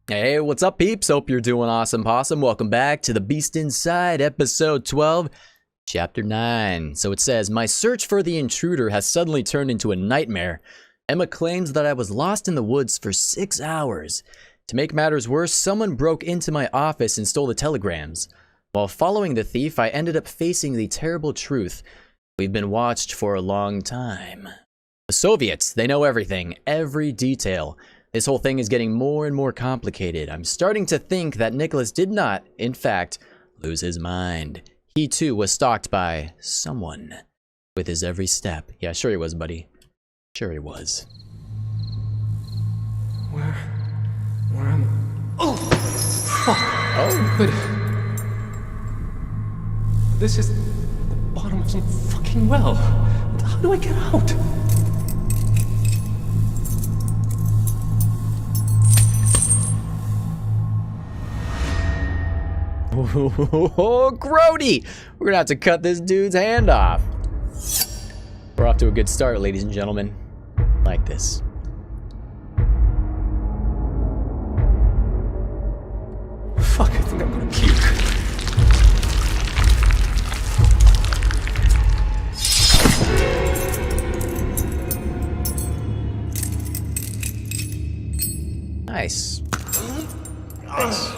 Hey, what's up, peeps? Hope you're doing awesome, possum. Welcome back to The Beast Inside, episode 12, chapter 9. So it says, my search for the intruder has suddenly turned into a nightmare. Emma claims that I was lost in the woods for 6 hours. To make matters worse, someone broke into my office and stole the telegrams. While following the thief, I ended up facing the terrible truth. We've been watched for a long time. The Soviets, they know everything, every detail. This whole thing is getting more and more complicated. I'm starting to think that Nicholas did not, in fact, lose his mind. He too was stalked by someone with his every step. Yeah, sure he was, buddy. Sure he was. Where am I? Oh! Fuck! Oh. Good. This is the bottom of some fucking well. How do I get out? Oh, Grody! We're gonna have to cut this dude's hand off. We're off to a good start, ladies and gentlemen. Like this. Fuck, I think I'm gonna puke. Nice. Nice.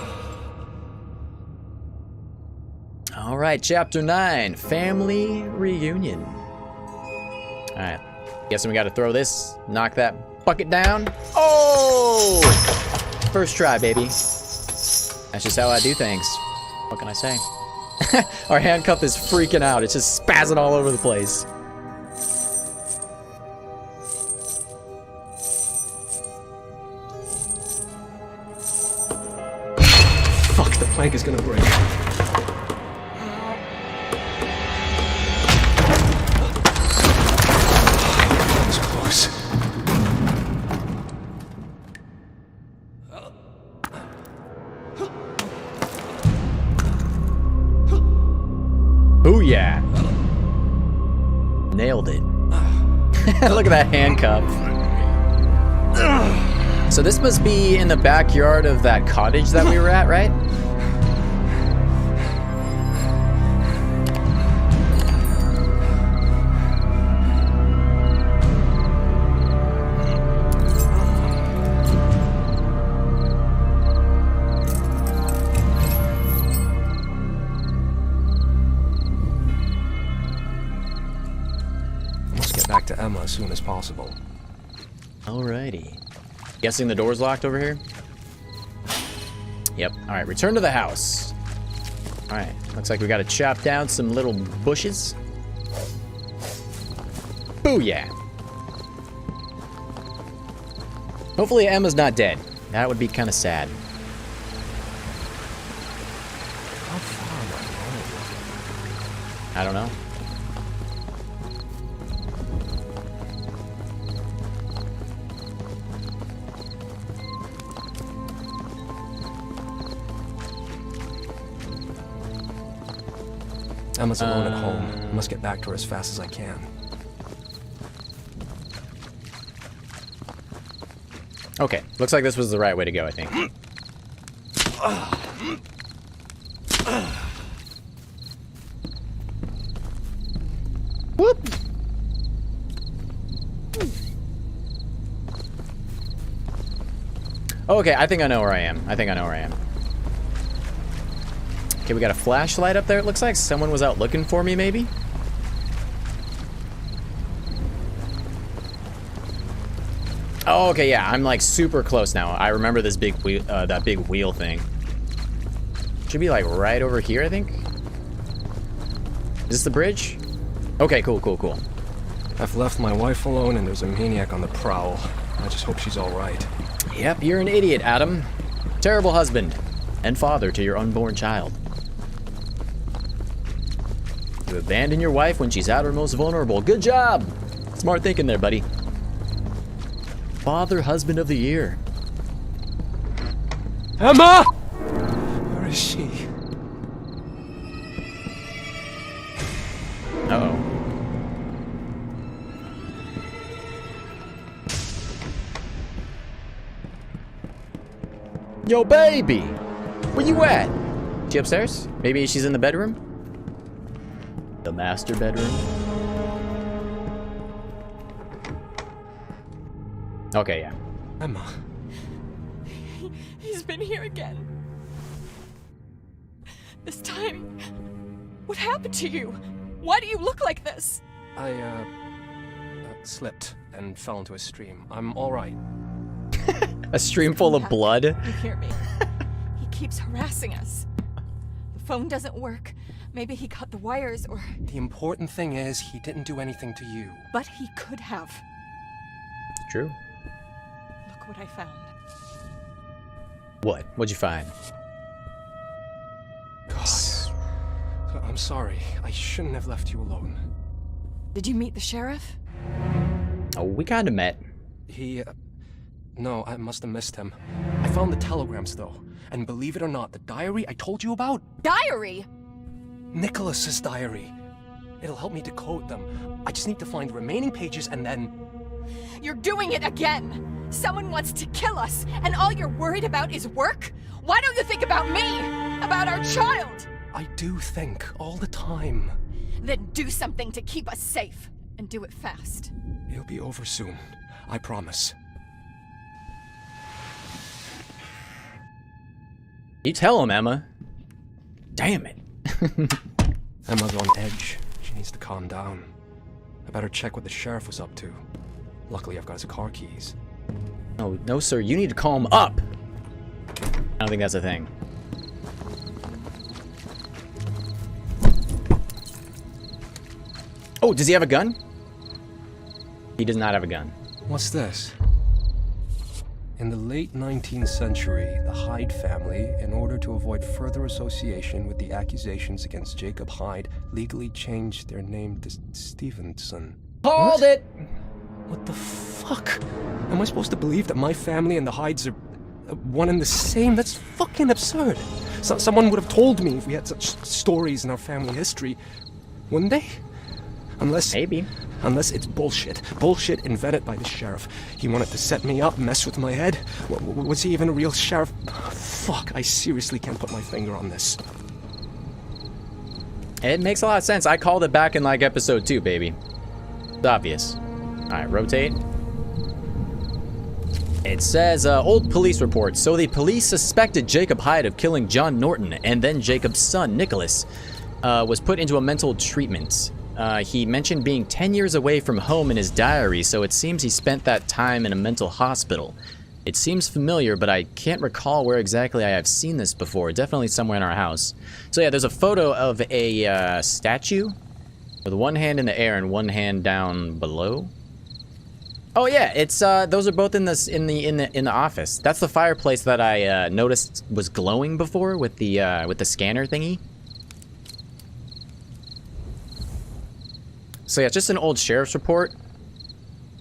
All right, chapter 9, family reunion. All right, guessing we got to throw this, knock that bucket down. Oh! First try, baby. That's just how I do things. What can I say? Our handcuff is freaking out. It's just spazzing all over the place. Fuck, the plank is gonna break. Booyah! Nailed it. Look at that handcuff. So this must be in the backyard of that cottage that we were at, right? Back to Emma as soon as possible. Alrighty. Guessing the door's locked over here? Yep. Alright, return to the house. Alright, looks like we gotta chop down some little bushes. Booyah! Hopefully Emma's not dead. That would be kind of sad. How far am I going? I don't know. Emma's alone at home. I must get back to her as fast as I can. Okay, looks like this was the right way to go, I think. Whoop! Okay, I think I know where I am. Okay, we got a flashlight up there, it looks like. Someone was out looking for me, maybe? Oh, okay, yeah, I'm like super close now. I remember this big wheel, that big wheel thing. Should be like right over here, I think. Is this the bridge? Okay, cool. I've left my wife alone and there's a maniac on the prowl. I just hope she's all right. Yep, you're an idiot, Adam. Terrible husband and father to your unborn child. You abandon your wife when she's at her most vulnerable. Good job! Smart thinking there, buddy. Father, husband of the year. Emma! Where is she? Uh-oh. Yo, baby! Where you at? She upstairs? Maybe she's in the bedroom? The master bedroom? Okay, yeah. Emma. He's been here again. This time, what happened to you? Why do you look like this? I, slipped and fell into a stream. I'm alright. A stream full of blood? You hear me? He keeps harassing us. The phone doesn't work. Maybe he cut the wires or... The important thing is, he didn't do anything to you. But he could have. True. Look what I found. What? What'd you find? God. I'm sorry. I shouldn't have left you alone. Did you meet the sheriff? Oh, we kinda met. He, No, I must have missed him. I found the telegrams, though. And believe it or not, the diary I told you about? Diary? Nicholas's diary. It'll help me decode them. I just need to find the remaining pages and then... You're doing it again! Someone wants to kill us, and all you're worried about is work? Why don't you think about me? About our child? I do think, all the time. Then do something to keep us safe, and do it fast. It'll be over soon. I promise. You tell him, Emma. Damn it. Emma's on edge. She needs to calm down. I better check what the sheriff was up to. Luckily, I've got his car keys. No, no, sir. You need to calm up. I don't think that's a thing. Oh, does he have a gun? He does not have a gun. What's this? In the late 19th century, the Hyde family, in order to avoid further association with the accusations against Jacob Hyde, legally changed their name to Stevenson. Hold it! What the fuck? Am I supposed to believe that my family and the Hydes are one and the same? That's fucking absurd. Someone would have told me if we had such stories in our family history, wouldn't they? Unless... Maybe. Unless it's bullshit. Bullshit invented by the sheriff. He wanted to set me up, mess with my head. Was he even a real sheriff? Fuck, I seriously can't put my finger on this. It makes a lot of sense. I called it back in like episode 2, baby. It's obvious. Alright, rotate. It says, old police reports. So the police suspected Jacob Hyde of killing John Norton, and then Jacob's son, Nicholas, was put into a mental treatment. He mentioned being 10 years away from home in his diary, so it seems he spent that time in a mental hospital. It seems familiar, but I can't recall where exactly I have seen this before. Definitely somewhere in our house. So yeah, there's a photo of a statue with one hand in the air and one hand down below. Oh yeah, it's those are both in this in the office. That's the fireplace that I noticed was glowing before with the scanner thingy. So yeah, it's just an old sheriff's report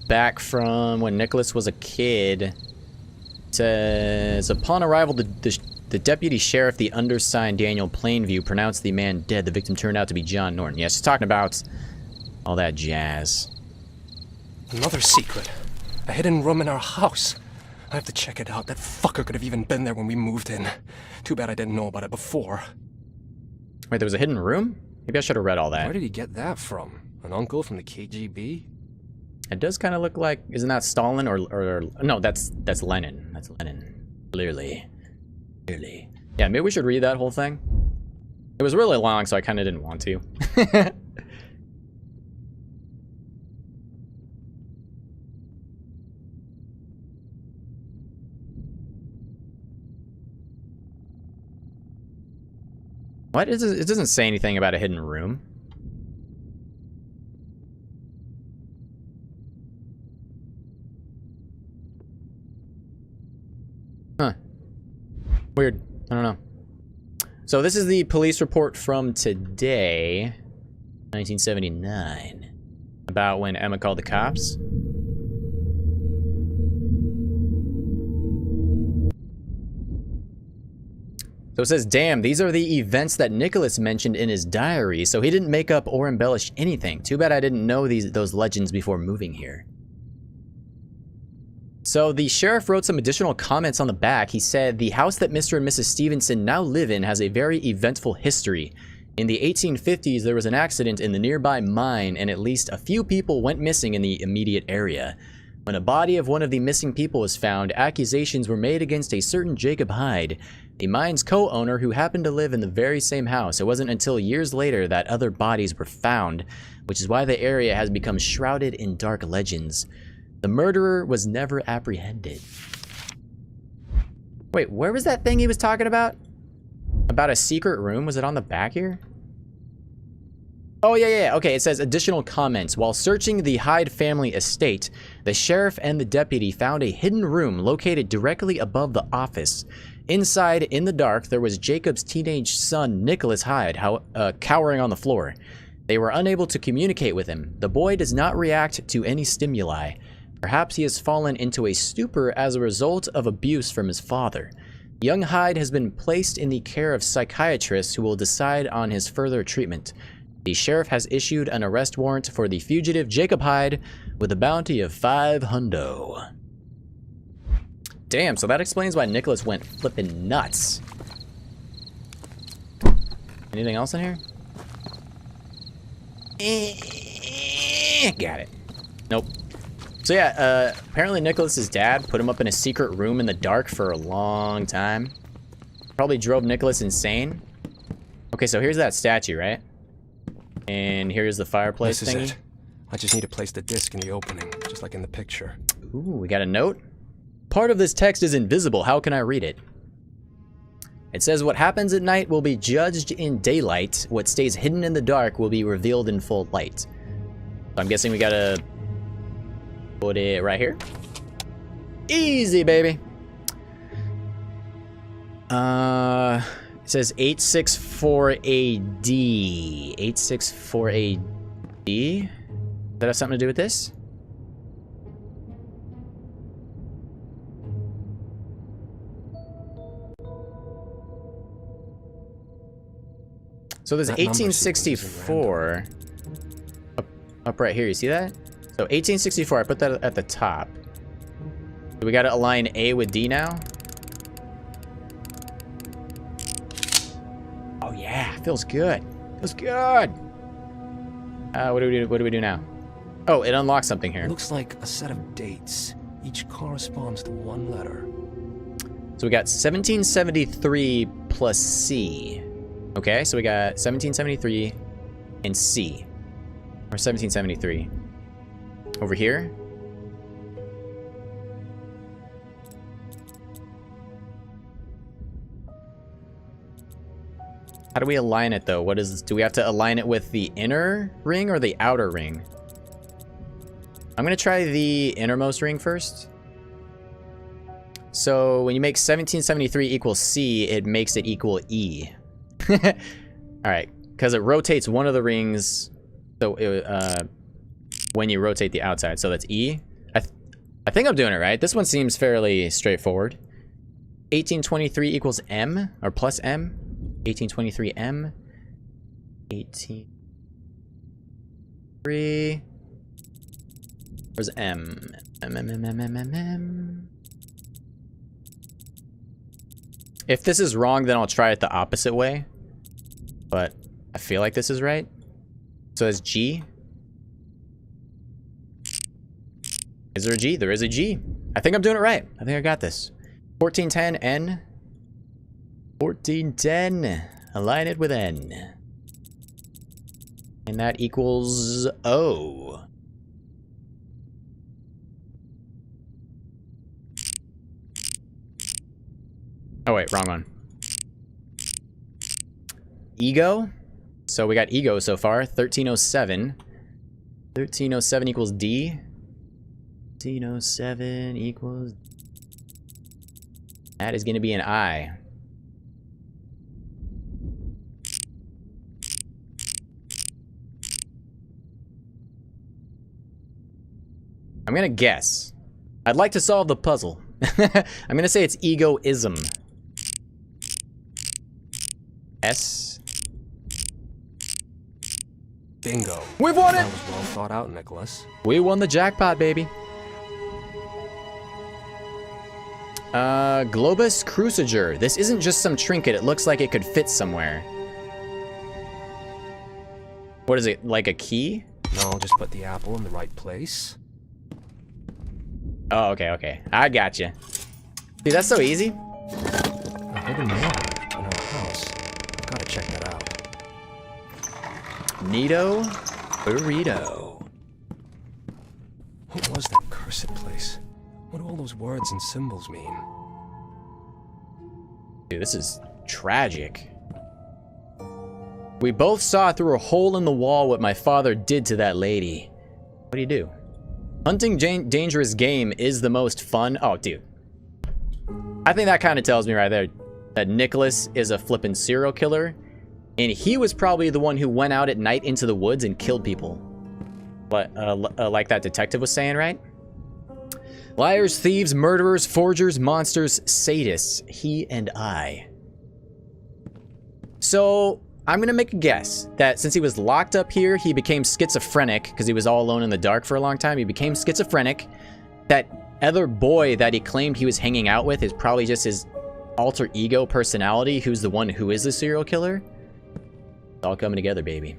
back from when Nicholas was a kid. It says, upon arrival, the deputy sheriff, the undersigned Daniel Plainview, pronounced the man dead. The victim turned out to be John Norton. Yeah, she's talking about all that jazz. Another secret. A hidden room in our house. I have to check it out. That fucker could have even been there when we moved in. Too bad I didn't know about it before. Wait, there was a hidden room? Maybe I should have read all that. Where did he get that from? An uncle from the KGB? It does kind of look like, isn't that Stalin or no, that's Lenin. That's Lenin. Clearly. Yeah, maybe we should read that whole thing. It was really long, so I kind of didn't want to. What? It doesn't say anything about a hidden room. Huh. Weird. I don't know. So this is the police report from today, 1979, about when Emma called the cops. So it says, damn, these are the events that Nicholas mentioned in his diary, so he didn't make up or embellish anything. Too bad I didn't know those legends before moving here. So the sheriff wrote some additional comments on the back. He said, the house that Mr. and Mrs. Stevenson now live in has a very eventful history. In the 1850s, there was an accident in the nearby mine, and at least a few people went missing in the immediate area. When a body of one of the missing people was found, accusations were made against a certain Jacob Hyde, the mine's co-owner who happened to live in the very same house. It wasn't until years later that other bodies were found, which is why the area has become shrouded in dark legends. The murderer was never apprehended. Wait, where was that thing he was talking about? About a secret room? Was it on the back here? Oh, yeah. Okay, it says additional comments. While searching the Hyde family estate, the sheriff and the deputy found a hidden room located directly above the office. Inside, in the dark, there was Jacob's teenage son, Nicholas Hyde, cowering on the floor. They were unable to communicate with him. The boy does not react to any stimuli. Perhaps he has fallen into a stupor as a result of abuse from his father. Young Hyde has been placed in the care of psychiatrists who will decide on his further treatment. The sheriff has issued an arrest warrant for the fugitive Jacob Hyde with a bounty of $500. Damn, so that explains why Nicholas went flippin' nuts. Anything else in here? Got it. Nope. So yeah, apparently Nicholas's dad put him up in a secret room in the dark for a long time. Probably drove Nicholas insane. Okay, so here's that statue, right? And here's the fireplace This is thingy. it. I just need to place the disc in the opening, just like in the picture. Ooh, we got a note. Part of this text is invisible. How can I read it? It says, what happens at night will be judged in daylight. What stays hidden in the dark will be revealed in full light. So I'm guessing we gotta put it right here. Easy, baby. It says 864 AD. 864 AD. Does that have something to do with this? So there's That number sequence is 1864 up right here. You see that? So 1864, I put that at the top. So we gotta align A with D now. Oh yeah, feels good. Feels good. What do we do now? Oh, it unlocks something here. It looks like a set of dates. Each corresponds to one letter. So we got 1773 plus C. Okay, so we got 1773 and C. Or 1773. Over here. How do we align it though? Do we have to align it with the inner ring or the outer ring? I'm gonna try the innermost ring first. So when you make 1773 equals C, it makes it equal E. Alright, because it rotates one of the rings, so when you rotate the outside, so that's E. I think I'm doing it right. This one seems fairly straightforward. 1823 equals M, or plus M. 1823 M. 1823. Where's M? M. If this is wrong, then I'll try it the opposite way. But I feel like this is right. So it's G. Is there a G? There is a G. I think I'm doing it right. I think I got this. 1410 N. 1410. Align it with N. And that equals O. Oh wait, wrong one. Ego. So we got ego so far. 1307. 1307 equals D. 1307 equals... That is going to be an I. I'm going to guess. I'd like to solve the puzzle. I'm going to say it's egoism. S. Bingo. We've won it! That was well thought out, Nicholas. We won the jackpot, baby. Globus Cruciger. This isn't just some trinket. It looks like it could fit somewhere. What is it, like a key? No, I'll just put the apple in the right place. Oh, okay, okay. I gotcha. Dude, that's so easy. A hidden water in our house. Gotta check that out. Neato burrito. What was that cursed place? What do all those words and symbols mean? Dude, this is tragic. We both saw through a hole in the wall what my father did to that lady. What do you do? Hunting dangerous game is the most fun. Oh, dude. I think that kind of tells me right there that Nicholas is a flippin' serial killer. And he was probably the one who went out at night into the woods and killed people. But, like that detective was saying, right? Liars, thieves, murderers, forgers, monsters, sadists. He and I. So, I'm gonna make a guess that since he was locked up here, he became schizophrenic because he was all alone in the dark for a long time. He became schizophrenic. That other boy that he claimed he was hanging out with is probably just his alter ego personality, who's the one who is the serial killer. It's all coming together, baby.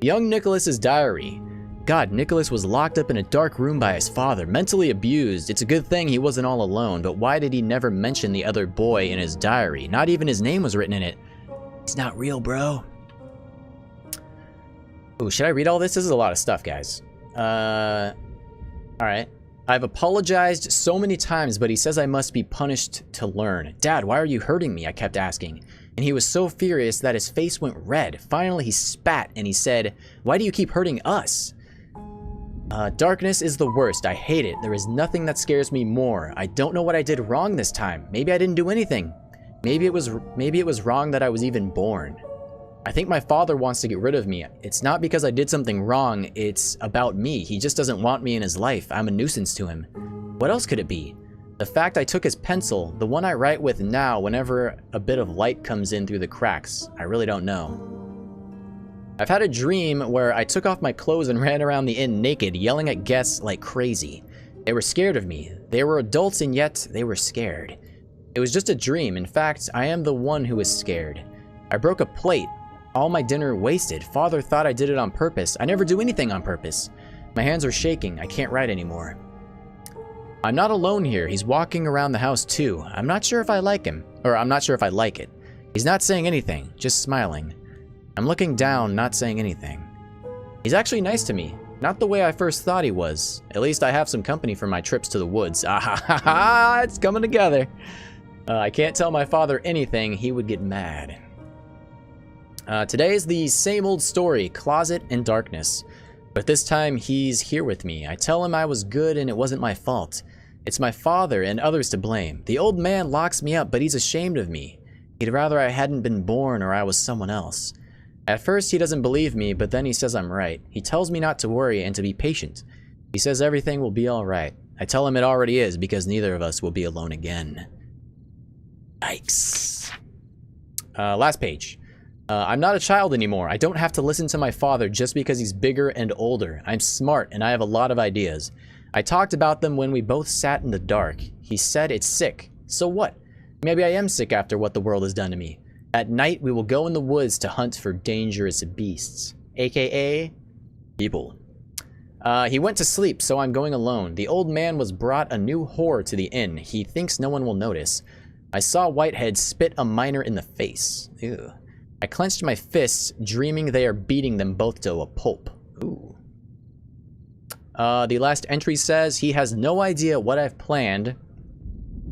Young Nicholas's diary. God, Nicholas was locked up in a dark room by his father, mentally abused. It's a good thing he wasn't all alone, but why did he never mention the other boy in his diary? Not even his name was written in it. It's not real, bro. Oh, should I read all this? This is a lot of stuff, guys. Alright. I've apologized so many times, but he says I must be punished to learn. Dad, why are you hurting me? I kept asking. And he was so furious that his face went red. Finally, he spat and he said, why do you keep hurting us? Darkness is the worst. I hate it. There is nothing that scares me more. I don't know what I did wrong this time. Maybe I didn't do anything. Maybe it was wrong that I was even born. I think my father wants to get rid of me. It's not because I did something wrong. It's about me. He just doesn't want me in his life. I'm a nuisance to him. What else could it be? The fact I took his pencil, the one I write with now whenever a bit of light comes in through the cracks. I really don't know. I've had a dream where I took off my clothes and ran around the inn naked, yelling at guests like crazy. They were scared of me. They were adults and yet they were scared. It was just a dream. In fact, I am the one who was scared. I broke a plate. All my dinner wasted. Father thought I did it on purpose. I never do anything on purpose. My hands are shaking. I can't write anymore. I'm not alone here. He's walking around the house too. I'm not sure if I like him. Or I'm not sure if I like it. He's not saying anything, just smiling. I'm looking down, not saying anything. He's actually nice to me. Not the way I first thought he was. At least I have some company for my trips to the woods. Ah ha ha ha! It's coming together. I can't tell my father anything. He would get mad. Today is the same old story, closet and darkness. But this time he's here with me. I tell him I was good and it wasn't my fault. It's my father and others to blame. The old man locks me up, but he's ashamed of me. He'd rather I hadn't been born or I was someone else. At first he doesn't believe me, but then he says I'm right. He tells me not to worry and to be patient. He says everything will be alright. I tell him it already is because neither of us will be alone again. Yikes. Last page. I'm not a child anymore. I don't have to listen to my father just because he's bigger and older. I'm smart and I have a lot of ideas. I talked about them when we both sat in the dark. He said it's sick. So what? Maybe I am sick after what the world has done to me. At night, we will go in the woods to hunt for dangerous beasts, aka people. He went to sleep, so I'm going alone. The old man was brought a new whore to the inn. He thinks no one will notice. I saw Whitehead spit a miner in the face. Ew. I clenched my fists, dreaming they are beating them both to a pulp. Ooh. The last entry says he has no idea what I've planned,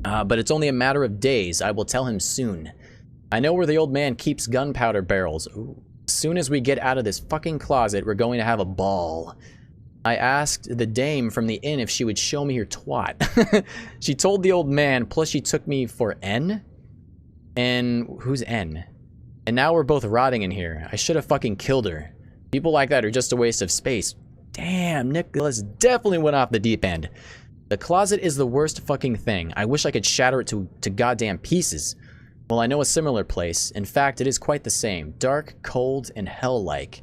but it's only a matter of days. I will tell him soon. I know where the old man keeps gunpowder barrels. Ooh. As soon as we get out of this fucking closet, we're going to have a ball. I asked the dame from the inn if she would show me her twat. She told the old man, plus she took me for N? And who's N? And now we're both rotting in here. I should have fucking killed her. People like that are just a waste of space. Damn, Nicholas definitely went off the deep end. The closet is the worst fucking thing. I wish I could shatter it to goddamn pieces. Well, I know a similar place. In fact, it is quite the same. Dark, cold, and hell-like.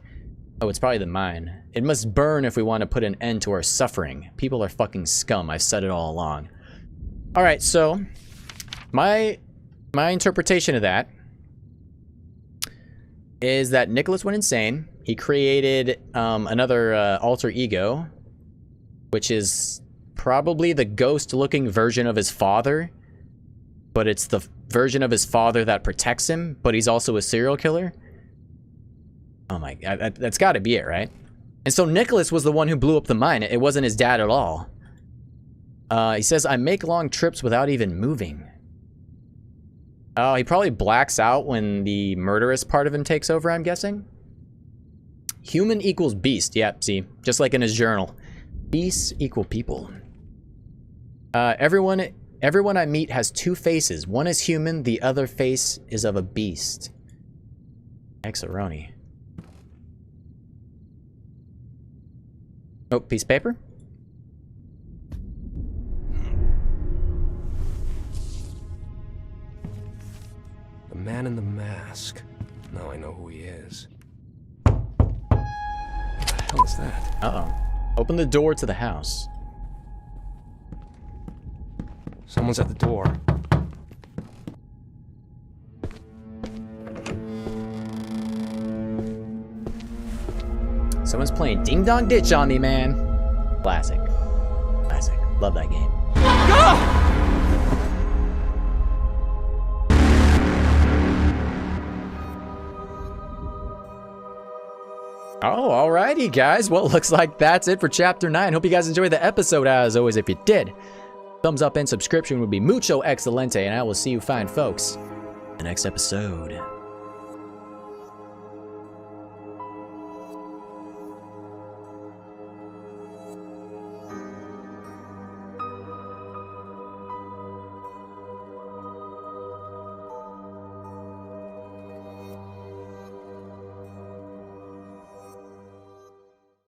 Oh, it's probably the mine. It must burn if we want to put an end to our suffering. People are fucking scum. I've said it all along. Alright, so My interpretation of that is that Nicholas went insane. He created another alter ego, which is probably the ghost-looking version of his father, but it's the version of his father that protects him, but he's also a serial killer. Oh my god, that's got to be it, right? And so Nicholas was the one who blew up the mine. It wasn't his dad at all. He says, I make long trips without even moving. Oh, he probably blacks out when the murderous part of him takes over, I'm guessing. Human equals beast. Yep, see, just like in his journal. Beasts equal people. Everyone I meet has two faces. One is human, the other face is of a beast. Exaroni. Oh, piece of paper? The man in the mask. Now I know who he is. What the hell is that? Uh-oh. Open the door to the house. Someone's at the door. Someone's playing Ding Dong Ditch on me, man. Classic. Classic. Love that game. Oh, alrighty, guys. Well, looks like that's it for Chapter 9. Hope you guys enjoyed the episode. As always, if you did, thumbs up and subscription would be mucho excelente, and I will see you fine folks in the next episode.